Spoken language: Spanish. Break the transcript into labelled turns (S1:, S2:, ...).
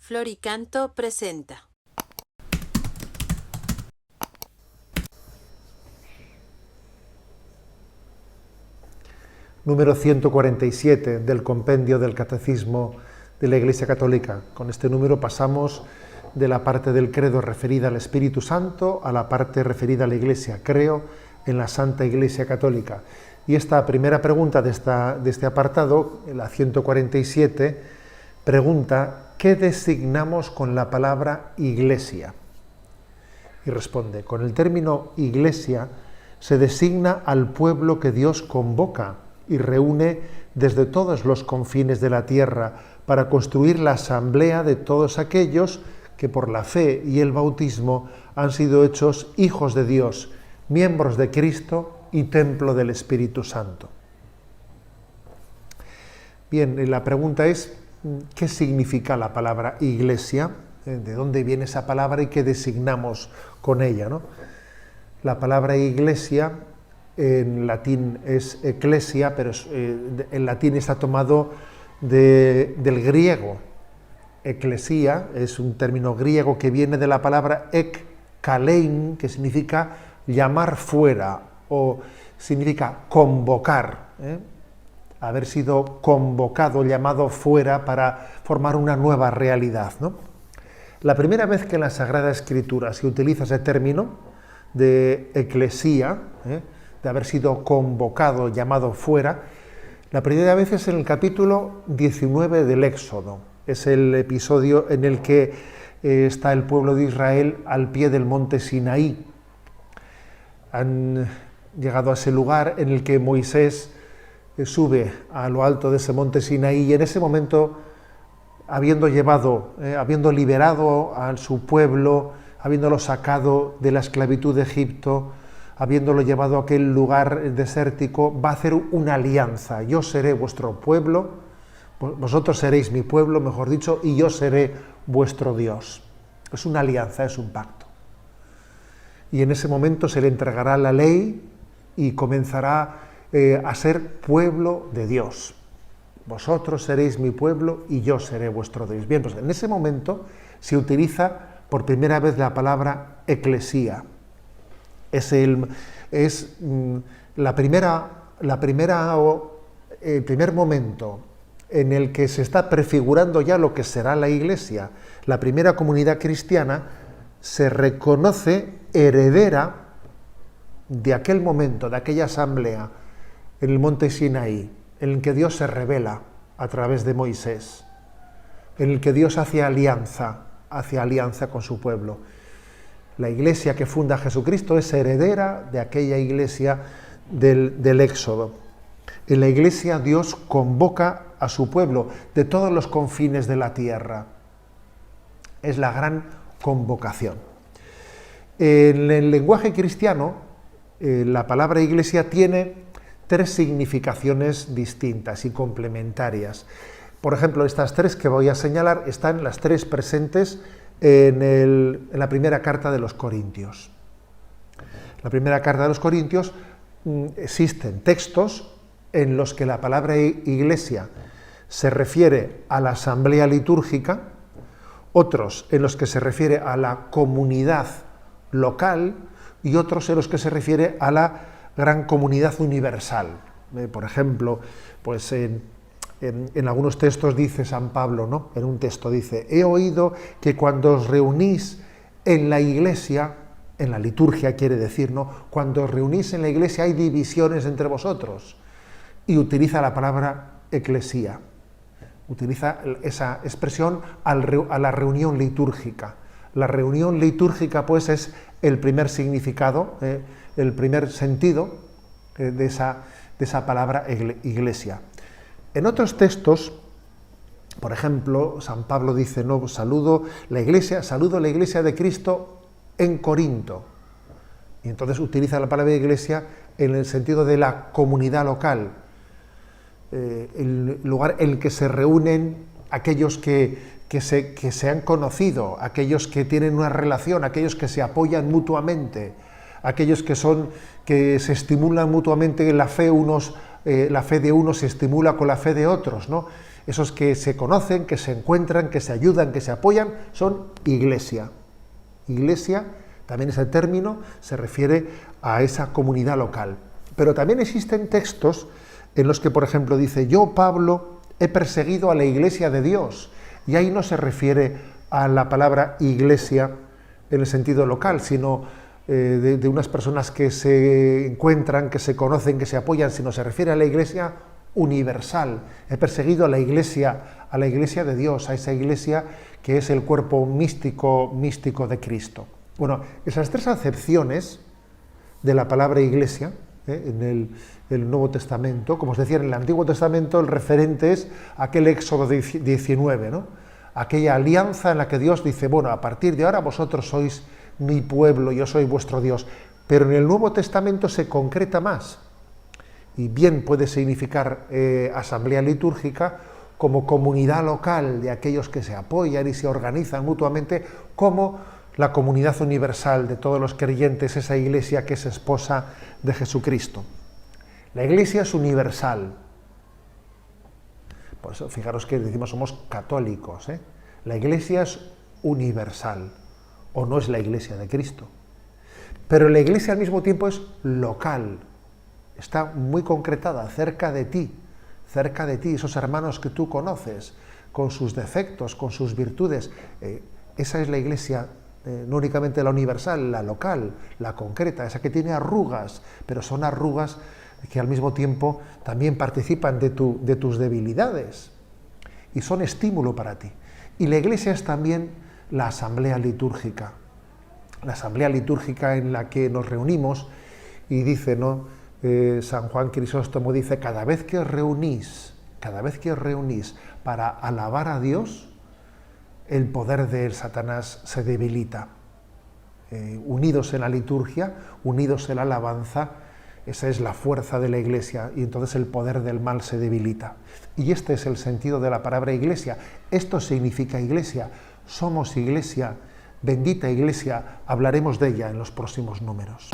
S1: Floricanto presenta.
S2: Número 147 del Compendio del Catecismo de la Iglesia Católica. Con este número pasamos de la parte del credo referida al Espíritu Santo a la parte referida a la Iglesia. Creo en la Santa Iglesia Católica. Y esta primera pregunta de este apartado, la 147, pregunta: ¿qué designamos con la palabra Iglesia? Y responde: con el término Iglesia se designa al pueblo que Dios convoca y reúne desde todos los confines de la tierra para construir la asamblea de todos aquellos que por la fe y el bautismo han sido hechos hijos de Dios, miembros de Cristo y templo del Espíritu Santo. Bien, la pregunta es: ¿qué significa la palabra iglesia? ¿De dónde viene esa palabra y qué designamos con ella, ¿no? La palabra iglesia en latín es eclesia, pero en latín está tomado del griego. Eclesia es un término griego que viene de la palabra ekkalein, que significa llamar fuera o significa convocar, haber sido convocado, llamado fuera para formar una nueva realidad, ¿no? La primera vez que en la Sagrada Escritura se utiliza ese término de eclesía, de haber sido convocado, llamado fuera, la primera vez es en el capítulo 19 del Éxodo. Es el episodio en el que está el pueblo de Israel al pie del monte Sinaí. Han llegado a ese lugar en el que Moisés sube a lo alto de ese monte Sinaí, y en ese momento, habiendo liberado a su pueblo, habiéndolo sacado de la esclavitud de Egipto, habiéndolo llevado a aquel lugar desértico, va a hacer una alianza. Yo seré vuestro pueblo, vosotros seréis mi pueblo, mejor dicho, y yo seré vuestro Dios. Es una alianza, es un pacto. Y en ese momento se le entregará la ley y comenzará a ser pueblo de Dios. Vosotros seréis mi pueblo y yo seré vuestro Dios. Bien, pues en ese momento se utiliza por primera vez la palabra eclesía. El primer momento en el que se está prefigurando ya lo que será la Iglesia. La primera comunidad cristiana se reconoce heredera de aquel momento, de aquella asamblea en el monte Sinaí, en el que Dios se revela a través de Moisés, en el que Dios hace alianza con su pueblo. La iglesia que funda Jesucristo es heredera de aquella iglesia del Éxodo. En la iglesia Dios convoca a su pueblo de todos los confines de la tierra. Es la gran convocación. En el lenguaje cristiano, la palabra iglesia tiene tres significaciones distintas y complementarias. Por ejemplo, estas tres que voy a señalar están las tres presentes en la primera carta de los Corintios. En la primera carta de los Corintios existen textos en los que la palabra iglesia se refiere a la asamblea litúrgica, otros en los que se refiere a la comunidad local y otros en los que se refiere a la gran comunidad universal. Por ejemplo, pues en algunos textos dice San Pablo, ¿no? En un texto dice: he oído que cuando os reunís en la iglesia, en la liturgia quiere decir, ¿no? Cuando os reunís en la iglesia hay divisiones entre vosotros. Y utiliza la palabra eclesía. Utiliza esa expresión a la reunión litúrgica. La reunión litúrgica, pues, es el primer significado, el primer sentido de esa palabra iglesia. En otros textos, por ejemplo, San Pablo dice: no, saludo la iglesia de Cristo en Corinto. Y entonces utiliza la palabra iglesia en el sentido de la comunidad local, el lugar en el que se reúnen aquellos que se han conocido, aquellos que tienen una relación, aquellos que se apoyan mutuamente, aquellos que se estimulan mutuamente la fe de unos se estimula con la fe de otros, ¿no? esos que se conocen, que se encuentran, que se ayudan, que se apoyan, son iglesia. Iglesia, también ese término se refiere a esa comunidad local. Pero también existen textos en los que, por ejemplo, dice: yo, Pablo, he perseguido a la iglesia de Dios. Y ahí no se refiere a la palabra iglesia en el sentido local, sino de unas personas que se encuentran, que se conocen, que se apoyan, sino se refiere a la iglesia universal. He perseguido a la iglesia de Dios, a esa iglesia que es el cuerpo místico de Cristo. Bueno, esas tres acepciones de la palabra iglesia, en el Nuevo Testamento, como os decía, en el Antiguo Testamento el referente es aquel Éxodo 19, ¿no? Aquella alianza en la que Dios dice: bueno, a partir de ahora vosotros sois mi pueblo, yo soy vuestro Dios. Pero en el Nuevo Testamento se concreta más, y bien puede significar asamblea litúrgica, como comunidad local de aquellos que se apoyan y se organizan mutuamente, como la comunidad universal de todos los creyentes, esa iglesia que es esposa de Jesucristo. La iglesia es universal. Por eso, fijaros que decimos somos católicos, ¿eh? La iglesia es universal, o no es la iglesia de Cristo. Pero la iglesia al mismo tiempo es local, está muy concretada, cerca de ti, esos hermanos que tú conoces, con sus defectos, con sus virtudes. Esa es la iglesia, no únicamente la universal, la local, la concreta, esa que tiene arrugas, pero son arrugas que al mismo tiempo también participan de tus debilidades y son estímulo para ti. Y la iglesia es también la asamblea litúrgica en la que nos reunimos, y dice, ¿no? San Juan Crisóstomo dice: cada vez que os reunís para alabar a Dios, el poder de Satanás se debilita. Unidos en la liturgia, unidos en la alabanza, esa es la fuerza de la iglesia, y entonces el poder del mal se debilita. Y este es el sentido de la palabra iglesia. Esto significa iglesia. Somos iglesia, bendita iglesia. Hablaremos de ella en los próximos números.